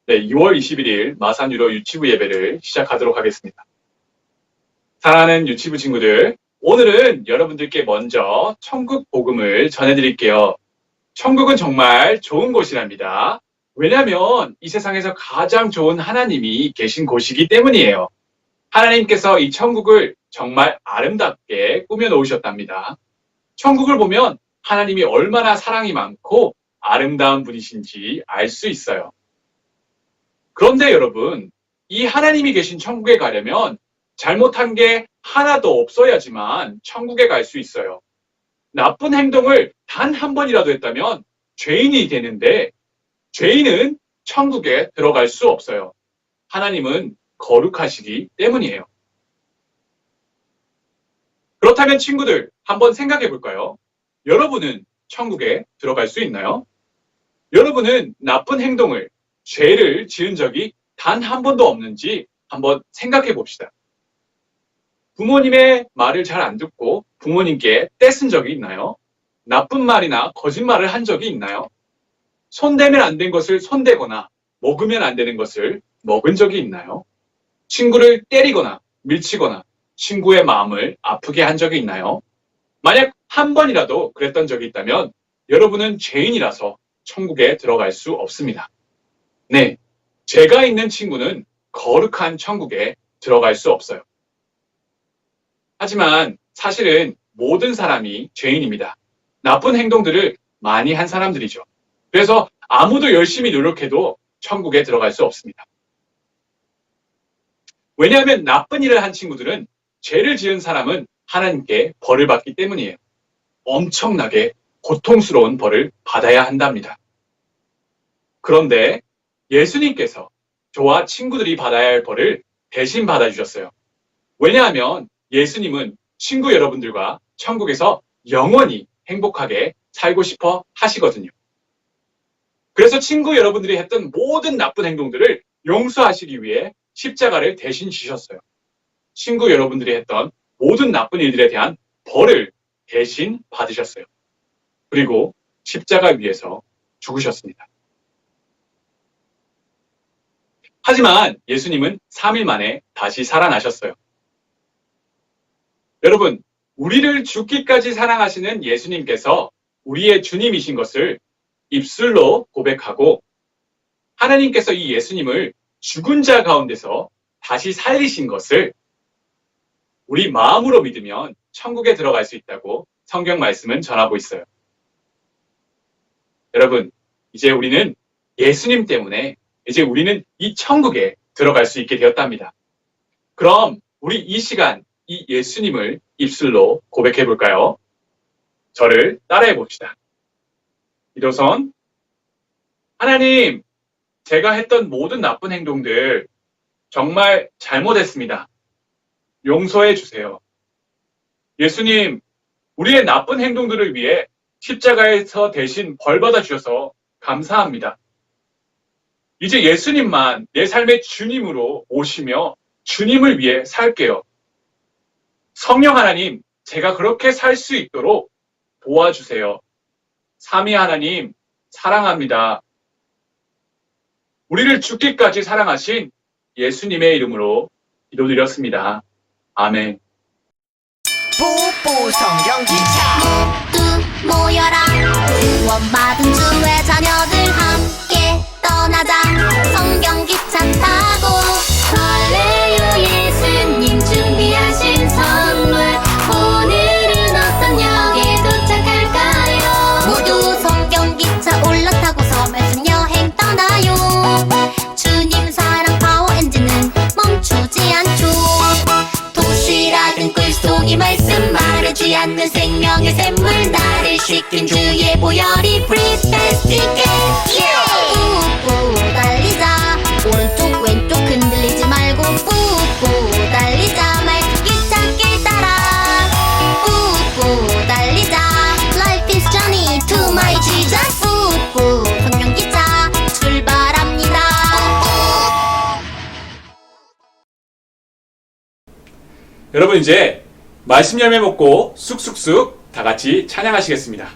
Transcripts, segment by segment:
네, 2월 21일 마산유로 유치부 예배를 시작하도록 하겠습니다. 사랑하는 유치부 친구들, 오늘은 여러분들께 먼저 천국 복음을 전해드릴게요. 천국은 정말 좋은 곳이랍니다. 왜냐하면 이 세상에서 가장 좋은 하나님이 계신 곳이기 때문이에요. 하나님께서 이 천국을 정말 아름답게 꾸며놓으셨답니다. 천국을 보면 하나님이 얼마나 사랑이 많고 아름다운 분이신지 알 수 있어요. 그런데 여러분, 이 하나님이 계신 천국에 가려면 잘못한 게 하나도 없어야지만 천국에 갈 수 있어요. 나쁜 행동을 단 한 번이라도 했다면 죄인이 되는데 죄인은 천국에 들어갈 수 없어요. 하나님은 거룩하시기 때문이에요. 그렇다면 친구들, 한번 생각해 볼까요? 여러분은 천국에 들어갈 수 있나요? 여러분은 나쁜 행동을, 죄를 지은 적이 단 한 번도 없는지 한번 생각해 봅시다. 부모님의 말을 잘 안 듣고 부모님께 떼쓴 적이 있나요? 나쁜 말이나 거짓말을 한 적이 있나요? 손대면 안 된 것을 손대거나 먹으면 안 되는 것을 먹은 적이 있나요? 친구를 때리거나 밀치거나 친구의 마음을 아프게 한 적이 있나요? 만약 한 번이라도 그랬던 적이 있다면 여러분은 죄인이라서 천국에 들어갈 수 없습니다. 네, 죄가 있는 친구는 거룩한 천국에 들어갈 수 없어요. 하지만 사실은 모든 사람이 죄인입니다. 나쁜 행동들을 많이 한 사람들이죠. 그래서 아무도 열심히 노력해도 천국에 들어갈 수 없습니다. 왜냐하면 나쁜 일을 한 친구들은 죄를 지은 사람은 하나님께 벌을 받기 때문이에요. 엄청나게 고통스러운 벌을 받아야 한답니다. 그런데 예수님께서 저와 친구들이 받아야 할 벌을 대신 받아주셨어요. 왜냐하면 예수님은 친구 여러분들과 천국에서 영원히 행복하게 살고 싶어 하시거든요. 그래서 친구 여러분들이 했던 모든 나쁜 행동들을 용서하시기 위해 십자가를 대신 지셨어요. 친구 여러분들이 했던 모든 나쁜 일들에 대한 벌을 대신 받으셨어요. 그리고 십자가 위에서 죽으셨습니다. 하지만 예수님은 3일 만에 다시 살아나셨어요. 여러분, 우리를 죽기까지 사랑하시는 예수님께서 우리의 주님이신 것을 입술로 고백하고 하나님께서 이 예수님을 죽은 자 가운데서 다시 살리신 것을 우리 마음으로 믿으면 천국에 들어갈 수 있다고 성경 말씀은 전하고 있어요. 여러분, 이제 우리는 예수님 때문에 이제 우리는 이 천국에 들어갈 수 있게 되었답니다. 그럼 우리 이 시간 이 예수님을 입술로 고백해 볼까요? 저를 따라해 봅시다. 이도선, 하나님, 제가 했던 모든 나쁜 행동들 정말 잘못했습니다. 용서해 주세요. 예수님, 우리의 나쁜 행동들을 위해 십자가에서 대신 벌 받아 주셔서 감사합니다. 이제 예수님만 내 삶의 주님으로 모시며 주님을 위해 살게요. 성령 하나님, 제가 그렇게 살 수 있도록 도와주세요. 삼위 하나님, 사랑합니다. 우리를 죽기까지 사랑하신 예수님의 이름으로 기도드렸습니다. 아멘. 뽀뽀 성경 기차 모두 모여라 구원받은 주의 자녀들 함께 떠나자 성경 기차 타고 설레요 예수님 준비하신 선물 오늘은 어떤 역에 도착할까요 모두 성경 기차 올라타고서 말씀 여행 떠나요 주님 사랑 파워 엔진은 멈추지 않죠 도시락은 꿀송이 말씀 마르지 않는 생명의 샘물 나를 씻긴 주의 보혈이 프리패스티게 꾹꾹 달리자 오른쪽 왼쪽 흔들리지 말고 꾹꾹 달리자 말씀 기찻길 따라 꾹꾹 달리자 Life is journey to my Jesus 꾹꾹 성령 기차 출발합니다. 여러분 이제 말씀 열매 먹고 쑥쑥쑥 다 같이 찬양하시겠습니다.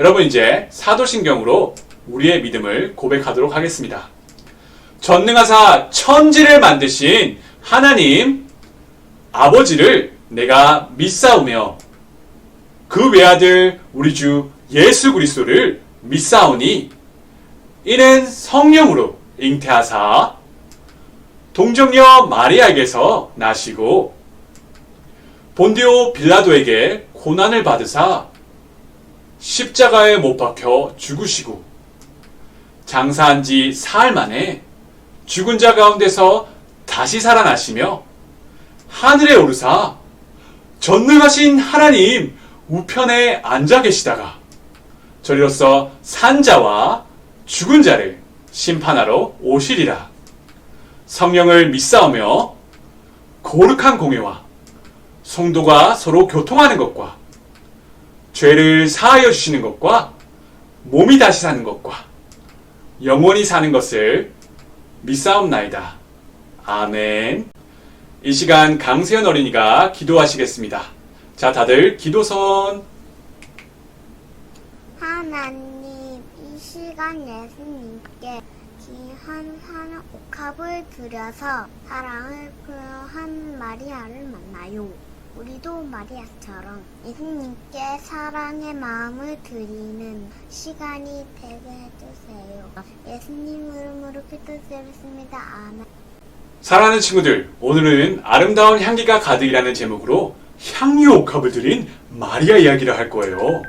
여러분 이제 사도신경으로 우리의 믿음을 고백하도록 하겠습니다. 전능하사 천지를 만드신 하나님 아버지를 내가 믿사오며 그 외아들 우리 주 예수 그리스도를 믿사오니 이는 성령으로 잉태하사 동정녀 마리아에게서 나시고 본디오 빌라도에게 고난을 받으사 십자가에 못 박혀 죽으시고 장사한 지 사흘 만에 죽은 자 가운데서 다시 살아나시며 하늘에 오르사 전능하신 하나님 우편에 앉아 계시다가 저리로서 산자와 죽은 자를 심판하러 오시리라. 성령을 믿사오며 거룩한 공회와 성도가 서로 교통하는 것과 죄를 사하여 주시는 것과 몸이 다시 사는 것과 영원히 사는 것을 믿사옵나이다. 아멘. 이 시간 강세현 어린이가 기도하시겠습니다. 자, 다들 기도선. 하나님, 이 시간 예수님께 귀한 사랑 옥합을 드려서 사랑을 표현한 마리아를 만나요. 우리도 마리아처럼 예수님께 사랑의 마음을 드리는 시간이 되게 해주세요. 예수님 이름으로 기도드렸습니다. 아멘. 사랑하는 친구들, 오늘은 아름다운 향기가 가득이라는 제목으로 향유 옥합을 드린 마리아 이야기를 할 거예요.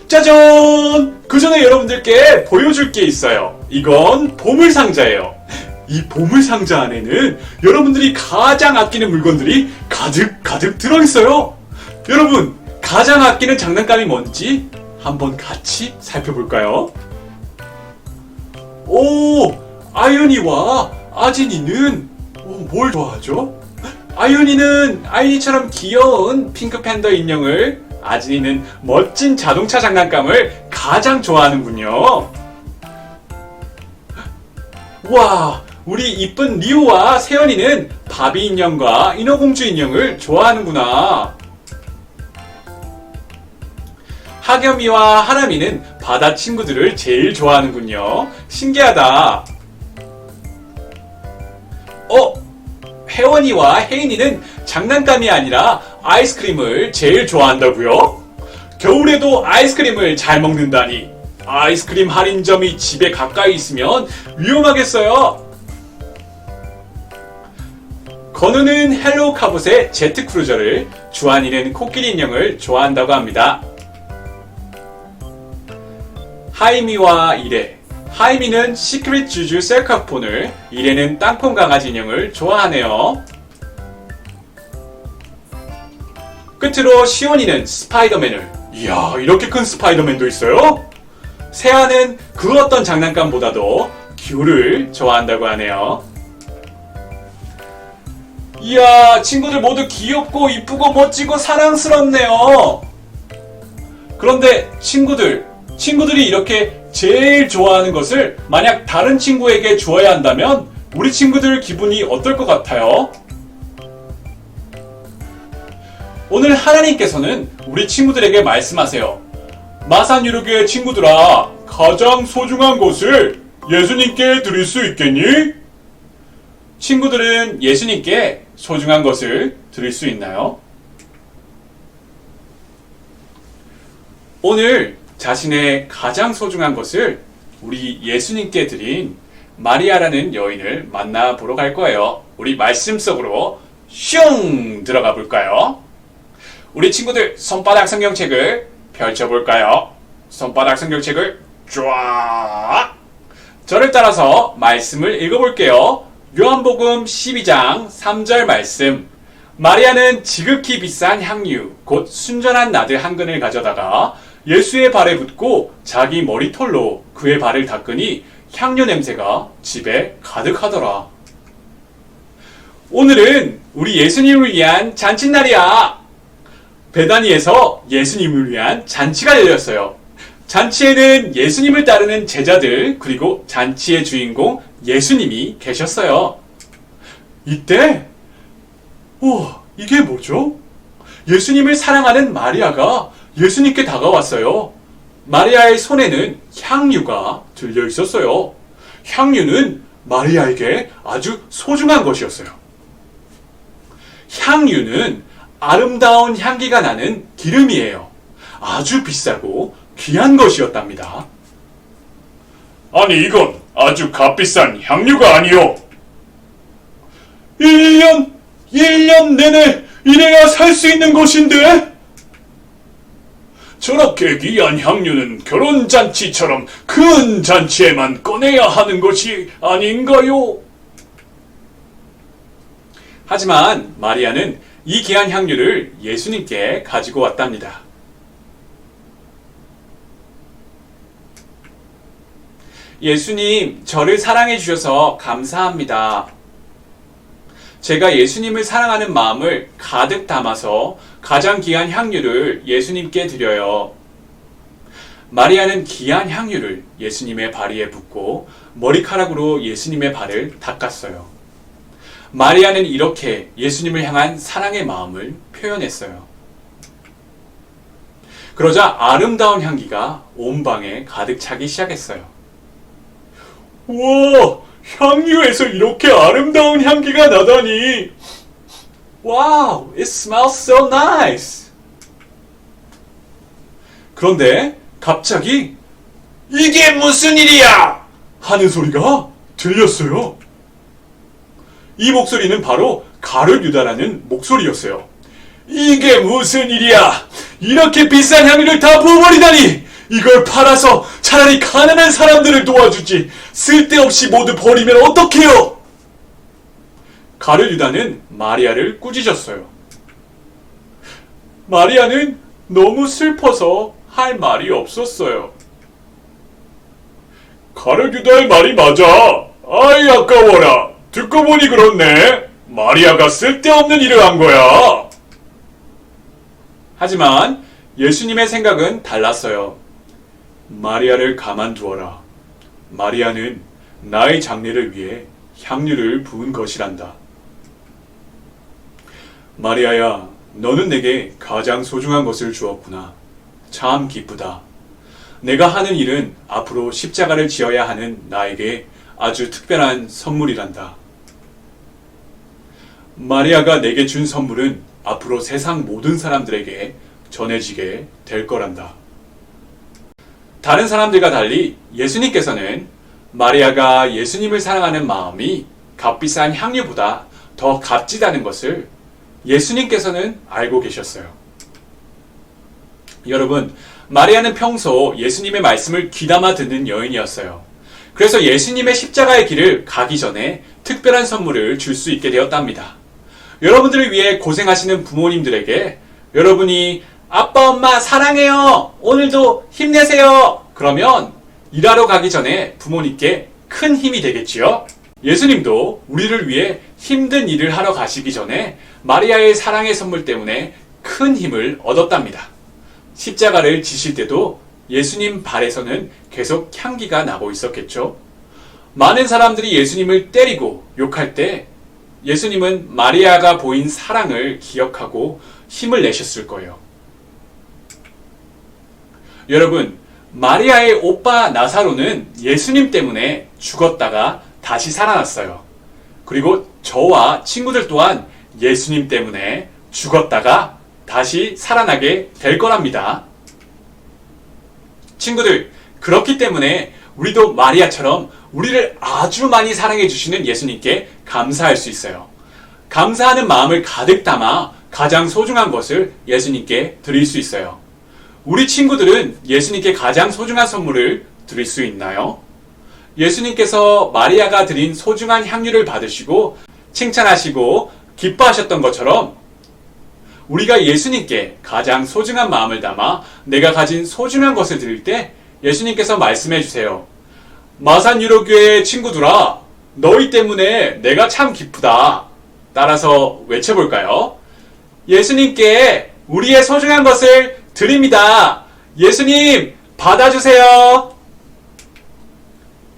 짜잔! 그 전에 여러분들께 보여줄 게 있어요. 이건 보물상자예요. 이 보물상자 안에는 여러분들이 가장 아끼는 물건들이 가득 들어있어요. 여러분, 가장 아끼는 장난감이 뭔지 한번 같이 살펴볼까요? 오! 아이언이와 아진이는 뭘 좋아하죠? 아이언이는 아이니처럼 귀여운 핑크 팬더 인형을, 아진이는 멋진 자동차 장난감을 가장 좋아하는군요. 와, 우리 이쁜 리오와 세연이는 바비 인형과 인어공주 인형을 좋아하는구나. 하겸이와 하람이는 바다 친구들을 제일 좋아하는군요. 신기하다. 혜원이와 혜인이는 장난감이 아니라 아이스크림을 제일 좋아한다고요? 겨울에도 아이스크림을 잘 먹는다니. 아이스크림 할인점이 집에 가까이 있으면 위험하겠어요. 건우는 헬로우 카봇의 제트 크루저를, 주한이는 코끼리 인형을 좋아한다고 합니다. 하이미와 이래. 하이미는 시크릿 주주 셀카폰을, 이래는 땅콩 강아지 인형을 좋아하네요. 끝으로 시온이는 스파이더맨을. 이야, 이렇게 큰 스파이더맨도 있어요? 세아는 그 어떤 장난감보다도 귤을 좋아한다고 하네요. 이야, 친구들 모두 귀엽고 이쁘고 멋지고 사랑스럽네요. 그런데 친구들이 이렇게 제일 좋아하는 것을 만약 다른 친구에게 주어야 한다면 우리 친구들 기분이 어떨 것 같아요? 오늘 하나님께서는 우리 친구들에게 말씀하세요. 마산유르교의 친구들아, 가장 소중한 것을 예수님께 드릴 수 있겠니? 친구들은 예수님께 소중한 것을 드릴 수 있나요? 오늘 자신의 가장 소중한 것을 우리 예수님께 드린 마리아라는 여인을 만나보러 갈 거예요. 우리 말씀 속으로 슝 들어가 볼까요? 우리 친구들 손바닥 성경책을 펼쳐볼까요? 손바닥 성경책을 쫙! 저를 따라서 말씀을 읽어볼게요. 요한복음 12장 3절 말씀. 마리아는 지극히 비싼 향유, 곧 순전한 나드 한 근을 가져다가 예수의 발에 붓고 자기 머리털로 그의 발을 닦으니 향료 냄새가 집에 가득하더라. 오늘은 우리 예수님을 위한 잔칫날이야. 베다니에서 예수님을 위한 잔치가 열렸어요. 잔치에는 예수님을 따르는 제자들, 그리고 잔치의 주인공 예수님이 계셨어요. 이때 우와, 이게 뭐죠? 예수님을 사랑하는 마리아가 예수님께 다가왔어요. 마리아의 손에는 향유가 들려 있었어요. 향유는 마리아에게 아주 소중한 것이었어요. 향유는 아름다운 향기가 나는 기름이에요. 아주 비싸고 귀한 것이었답니다. 아니 이건 아주 값비싼 향유가 아니오. 1년 내내 이래야 살 수 있는 것인데? 저렇게 귀한 향유는 결혼잔치처럼 큰 잔치에만 꺼내야 하는 것이 아닌가요? 하지만 마리아는 이 귀한 향유를 예수님께 가지고 왔답니다. 예수님, 저를 사랑해 주셔서 감사합니다. 제가 예수님을 사랑하는 마음을 가득 담아서 가장 귀한 향유를 예수님께 드려요. 마리아는 귀한 향유를 예수님의 발위에 붓고 머리카락으로 예수님의 발을 닦았어요. 마리아는 이렇게 예수님을 향한 사랑의 마음을 표현했어요. 그러자 아름다운 향기가 온 방에 가득 차기 시작했어요. 우와, 향유에서 이렇게 아름다운 향기가 나다니. Wow, it smells so nice. 그런데 갑자기 이게 무슨 일이야? 하는 소리가 들렸어요. 이 목소리는 바로 가룟 유다라는 목소리였어요. 이게 무슨 일이야? 이렇게 비싼 향유를 다 부어버리다니! 이걸 팔아서 차라리 가난한 사람들을 도와주지. 쓸데없이 모두 버리면 어떡해요? 가룟 유다는 마리아를 꾸짖었어요. 마리아는 너무 슬퍼서 할 말이 없었어요. 가룟 유다의 말이 맞아. 아이 아까워라. 듣고 보니 그렇네. 마리아가 쓸데없는 일을 한 거야. 하지만 예수님의 생각은 달랐어요. 마리아를 가만두어라. 마리아는 나의 장례를 위해 향유를 부은 것이란다. 마리아야, 너는 내게 가장 소중한 것을 주었구나. 참 기쁘다. 내가 하는 일은 앞으로 십자가를 지어야 하는 나에게 아주 특별한 선물이란다. 마리아가 내게 준 선물은 앞으로 세상 모든 사람들에게 전해지게 될 거란다. 다른 사람들과 달리 예수님께서는 마리아가 예수님을 사랑하는 마음이 값비싼 향유보다 더 값지다는 것을 예수님께서는 알고 계셨어요. 여러분, 마리아는 평소 예수님의 말씀을 귀담아 듣는 여인이었어요. 그래서 예수님의 십자가의 길을 가기 전에 특별한 선물을 줄 수 있게 되었답니다. 여러분들을 위해 고생하시는 부모님들에게 여러분이 아빠, 엄마 사랑해요. 오늘도 힘내세요. 그러면 일하러 가기 전에 부모님께 큰 힘이 되겠지요. 예수님도 우리를 위해 힘든 일을 하러 가시기 전에 마리아의 사랑의 선물 때문에 큰 힘을 얻었답니다. 십자가를 지실 때도 예수님 발에서는 계속 향기가 나고 있었겠죠. 많은 사람들이 예수님을 때리고 욕할 때 예수님은 마리아가 보인 사랑을 기억하고 힘을 내셨을 거예요. 여러분, 마리아의 오빠 나사로는 예수님 때문에 죽었다가 다시 살아났어요. 그리고 저와 친구들 또한 예수님 때문에 죽었다가 다시 살아나게 될 거랍니다. 친구들, 그렇기 때문에 우리도 마리아처럼 우리를 아주 많이 사랑해 주시는 예수님께 감사할 수 있어요. 감사하는 마음을 가득 담아 가장 소중한 것을 예수님께 드릴 수 있어요. 우리 친구들은 예수님께 가장 소중한 선물을 드릴 수 있나요? 예수님께서 마리아가 드린 소중한 향유를 받으시고 칭찬하시고 기뻐하셨던 것처럼 우리가 예수님께 가장 소중한 마음을 담아 내가 가진 소중한 것을 드릴 때 예수님께서 말씀해 주세요. 마산 유로교회 친구들아, 너희 때문에 내가 참 기쁘다. 따라서 외쳐볼까요? 예수님께 우리의 소중한 것을 드립니다. 예수님, 받아주세요.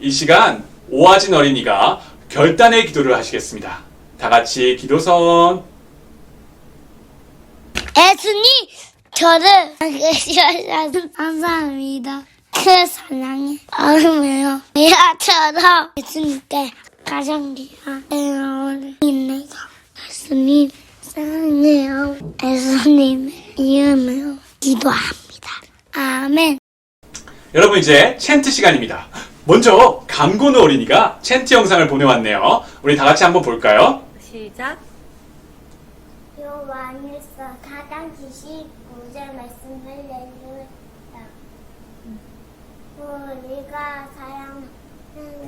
이 시간 오아진 어린이가 결단의 기도를 하시겠습니다. 다 같이 기도선. 예수님, 저를 계셔서 감사합니다. 그 사랑의 얼음이요. 미아처럼 예수님께 가장 귀한 인내가 예수님 사랑해요. 예수님의 이름으로 기도합니다. 아멘. 여러분 이제 챈트 시간입니다. 먼저 강건우 어린이가 챈트 영상을 보내왔네요. 우리 다 같이 한번 볼까요? 시작. 요한일서 4장 29절 말씀 할렐루야. 우리가 사랑하는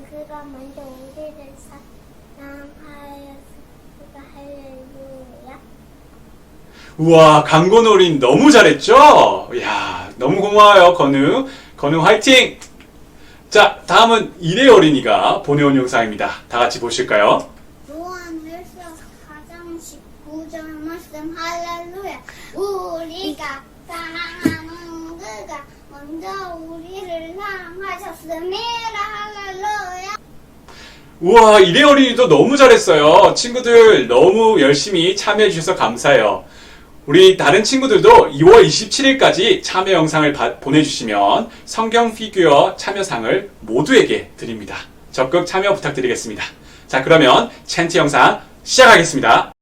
그가 먼저 우리를 사랑하였으니까 할렐루야. 우와, 강건우 어린이 너무 잘했죠? 이야, 너무 고마워요, 건우. 건우 화이팅! 자, 다음은 이래 어린이가 보내온 영상입니다. 다 같이 보실까요? 요한일서 4장 19절 말씀 할렐루야. 우리가 사랑하는 그가 먼저 우리를 사랑하셨습니다. 할렐루야. 우와, 이래 어린이도 너무 잘했어요. 친구들 너무 열심히 참여해 주셔서 감사해요. 우리 다른 친구들도 2월 27일까지 참여 영상을 보내주시면 성경 피규어 참여상을 모두에게 드립니다. 적극 참여 부탁드리겠습니다. 자, 그러면 챈트 영상 시작하겠습니다.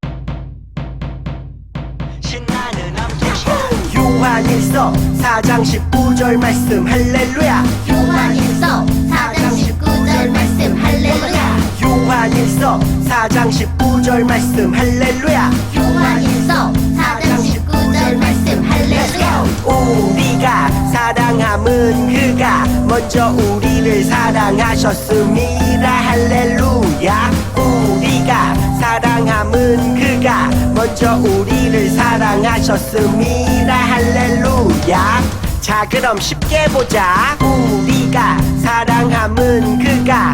신나는 암송 시간 요한일서 4장 19절 말씀 할렐루야. 요한일서 4장 19절 말씀 할렐루야. 요한일서 4장 19절 말씀 할렐루야. 요한일서 4장 19절 말씀 할렐루야. 우리가 사랑함은 그가 먼저 우리를 사랑하셨습니다. 할렐루야. 우리가 사랑함은 그가 먼저 우리를 사랑하셨습니다. 할렐루야. 자, 그럼 쉽게 보자. 우리가 사랑함은 그가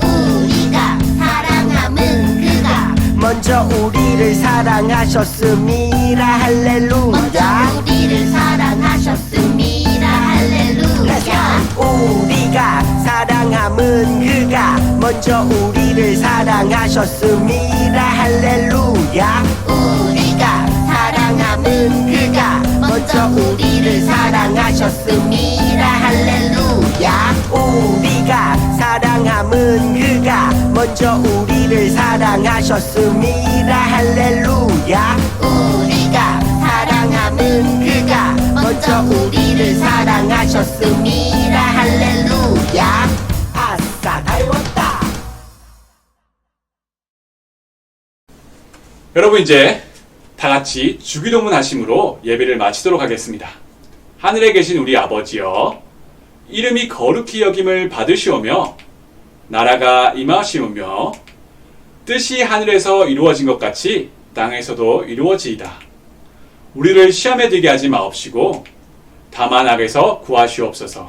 우리가 사랑함은 그가 먼저 우리를 사랑하셨습니다. 할렐루야. 먼저 우리를 사랑하셨습니다. 할렐루야. 우리가 사랑함은 그가 먼저 우리를 사랑하셨습니다. 할렐루야. 우리가 사랑함은 그가 먼저 우리를 사랑하셨습니다. 할렐루야. 우리가 사랑함은 그가 먼저 우리를 사랑하셨습니다. 할렐루야. 우리가 사랑함은 그가 먼저 우리를 사랑하셨습니다. 할렐루야. 아싸, 다 외웠다. 여러분 이제 다 같이 주기도문 하심으로 예배를 마치도록 하겠습니다. 하늘에 계신 우리 아버지여, 이름이 거룩히 여김을 받으시오며 나라가 임하시오며 뜻이 하늘에서 이루어진 것 같이 땅에서도 이루어지이다. 우리를 시험에 들게 하지 마옵시고 다만 악에서 구하시옵소서.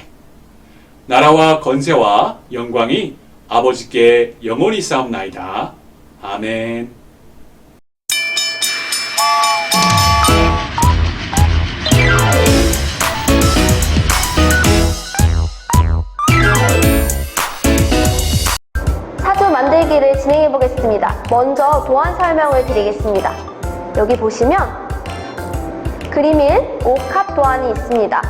나라와 권세와 영광이 아버지께 영원히 있사옵나이다. 아멘. 사주 만들기를 진행해 보겠습니다. 먼저 도안 설명을 드리겠습니다. 여기 보시면 그림일 옥합 도안이 있습니다.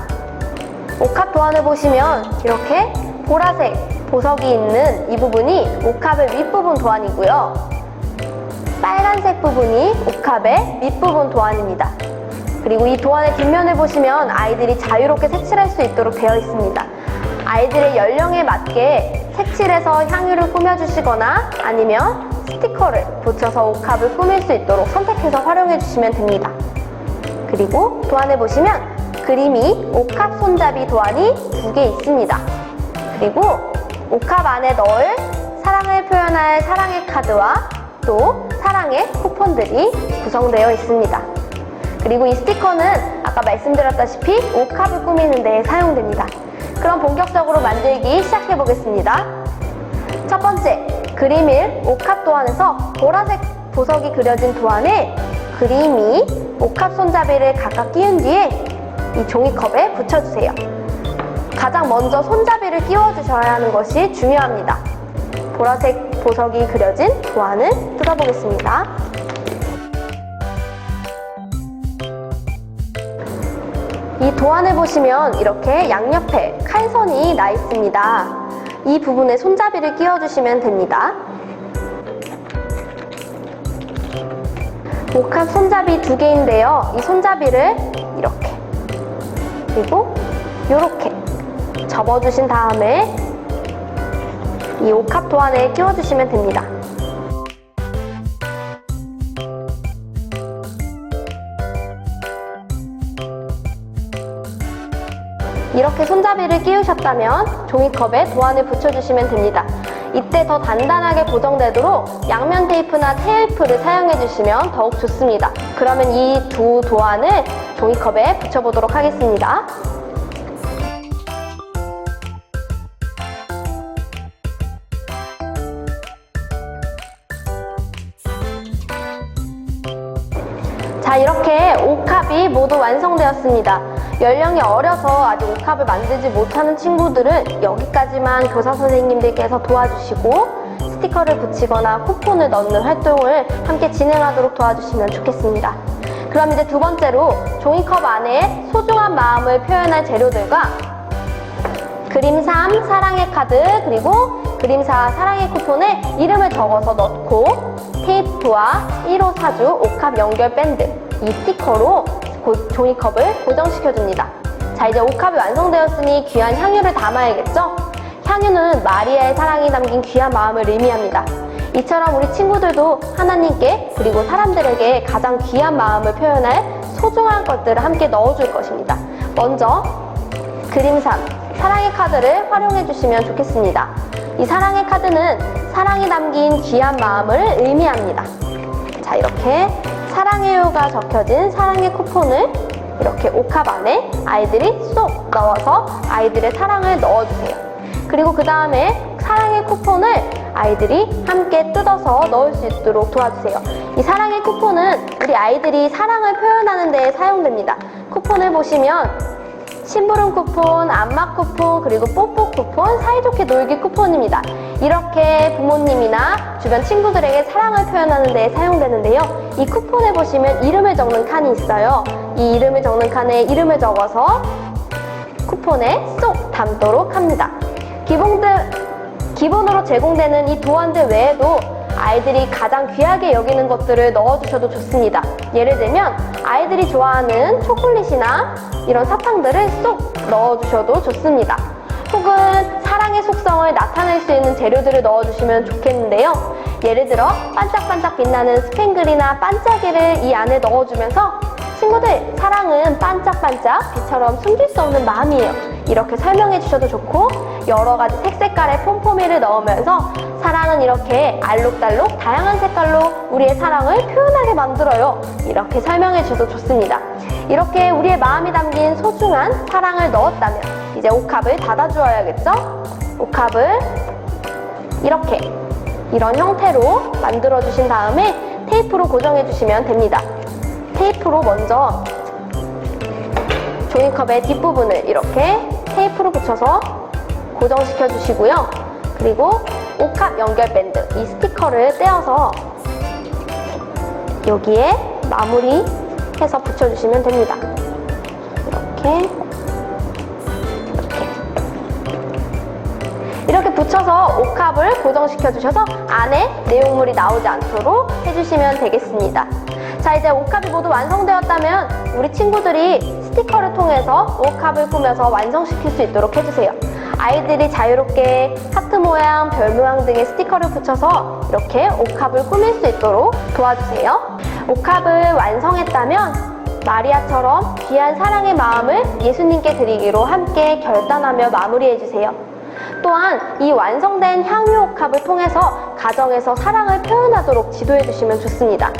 옥합 도안을 보시면 이렇게 보라색 보석이 있는 이 부분이 옥합의 윗부분 도안이고요. 빨간색 부분이 옥합의 밑부분 도안입니다. 그리고 이 도안의 뒷면을 보시면 아이들이 자유롭게 색칠할 수 있도록 되어 있습니다. 아이들의 연령에 맞게 색칠해서 향유를 꾸며주시거나 아니면 스티커를 붙여서 옥합을 꾸밀 수 있도록 선택해서 활용해 주시면 됩니다. 그리고 도안을 보시면 그림이 옥합 손잡이 도안이 2개 있습니다. 그리고 옥합 안에 넣을 사랑을 표현할 사랑의 카드와 또 사랑의 쿠폰들이 구성되어 있습니다. 그리고 이 스티커는 아까 말씀드렸다시피 옥합을 꾸미는 데 사용됩니다. 그럼 본격적으로 만들기 시작해 보겠습니다. 첫 번째, 그림일 옥합 도안에서 보라색 보석이 그려진 도안에 그림이 옥합 손잡이를 각각 끼운 뒤에 이 종이컵에 붙여주세요. 가장 먼저 손잡이를 끼워주셔야 하는 것이 중요합니다. 보라색 보석이 그려진 도안을 뜯어보겠습니다. 도안을 보시면 이렇게 양옆에 칼선이 나 있습니다. 이 부분에 손잡이를 끼워주시면 됩니다. 옥합 손잡이 2개인데요. 이 손잡이를 이렇게 그리고 이렇게 접어주신 다음에 이 옥합 도안에 끼워주시면 됩니다. 이렇게 손잡이를 끼우셨다면 종이컵에 도안을 붙여주시면 됩니다. 이때 더 단단하게 고정되도록 양면 테이프나 테이프를 사용해주시면 더욱 좋습니다. 그러면 이 두 도안을 종이컵에 붙여보도록 하겠습니다. 자, 이렇게 옥합이 모두 완성되었습니다. 연령이 어려서 아직 옥합을 만들지 못하는 친구들은 여기까지만 교사 선생님들께서 도와주시고 스티커를 붙이거나 쿠폰을 넣는 활동을 함께 진행하도록 도와주시면 좋겠습니다. 그럼 이제 두 번째로 종이컵 안에 소중한 마음을 표현할 재료들과 그림 3 사랑의 카드 그리고 그림 4 사랑의 쿠폰에 이름을 적어서 넣고 테이프와 1호 사주 옥합 연결 밴드 이 스티커로 종이컵을 고정시켜줍니다. 자, 이제 옥합이 완성되었으니 귀한 향유를 담아야겠죠? 향유는 마리아의 사랑이 담긴 귀한 마음을 의미합니다. 이처럼 우리 친구들도 하나님께 그리고 사람들에게 가장 귀한 마음을 표현할 소중한 것들을 함께 넣어줄 것입니다. 먼저 그림 3 사랑의 카드를 활용해 주시면 좋겠습니다. 이 사랑의 카드는 사랑이 담긴 귀한 마음을 의미합니다. 자, 이렇게 사랑해요가 적혀진 사랑의 쿠폰을 이렇게 옥합 안에 아이들이 쏙 넣어서 아이들의 사랑을 넣어주세요. 그리고 그 다음에 사랑의 쿠폰을 아이들이 함께 뜯어서 넣을 수 있도록 도와주세요. 이 사랑의 쿠폰은 우리 아이들이 사랑을 표현하는 데 사용됩니다. 쿠폰을 보시면 심부름 쿠폰, 안마 쿠폰, 그리고 뽀뽀 쿠폰, 사이좋게 놀기 쿠폰입니다. 이렇게 부모님이나 주변 친구들에게 사랑을 표현하는 데 사용되는데요. 이 쿠폰에 보시면 이름을 적는 칸이 있어요. 이 이름을 적는 칸에 이름을 적어서 쿠폰에 쏙 담도록 합니다. 기본으로 제공되는 이 도안들 외에도 아이들이 가장 귀하게 여기는 것들을 넣어주셔도 좋습니다. 예를 들면 아이들이 좋아하는 초콜릿이나 이런 사탕들을 쏙 넣어주셔도 좋습니다. 혹은 사랑의 속성을 나타낼 수 있는 재료들을 넣어주시면 좋겠는데요. 예를 들어 반짝반짝 빛나는 스팽글이나 반짝이를 이 안에 넣어주면서 친구들, 사랑은 반짝반짝 빛처럼 숨길 수 없는 마음이에요. 이렇게 설명해 주셔도 좋고, 여러 가지 색깔의 폼포미를 넣으면서 사랑은 이렇게 알록달록 다양한 색깔로 우리의 사랑을 표현하게 만들어요. 이렇게 설명해 주셔도 좋습니다. 이렇게 우리의 마음이 담긴 소중한 사랑을 넣었다면 이제 옥합을 닫아주어야겠죠? 옥합을 이렇게 이런 형태로 만들어 주신 다음에 테이프로 고정해 주시면 됩니다. 테이프로 먼저 종이컵의 뒷부분을 이렇게 테이프로 붙여서 고정시켜 주시고요. 그리고 옥합 연결 밴드, 이 스티커를 떼어서 여기에 마무리해서 붙여주시면 됩니다. 이렇게 붙여서 옥합을 고정시켜 주셔서 안에 내용물이 나오지 않도록 해주시면 되겠습니다. 자, 이제 옥합이 모두 완성되었다면 우리 친구들이 스티커를 통해서 옥합을 꾸며서 완성시킬 수 있도록 해주세요. 아이들이 자유롭게 하트 모양, 별 모양 등의 스티커를 붙여서 이렇게 옥합을 꾸밀 수 있도록 도와주세요. 옥합을 완성했다면 마리아처럼 귀한 사랑의 마음을 예수님께 드리기로 함께 결단하며 마무리해주세요. 또한 이 완성된 향유 옥합을 통해서 가정에서 사랑을 표현하도록 지도해주시면 좋습니다.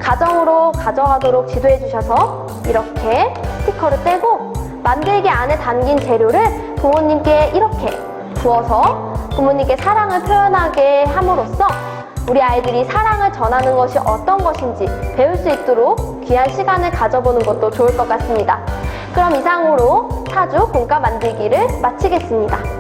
가정으로 가져가도록 지도해주셔서 이렇게 스티커를 떼고 만들기 안에 담긴 재료를 부모님께 이렇게 부어서 부모님께 사랑을 표현하게 함으로써 우리 아이들이 사랑을 전하는 것이 어떤 것인지 배울 수 있도록 귀한 시간을 가져보는 것도 좋을 것 같습니다. 그럼 이상으로 사주 공과 만들기를 마치겠습니다.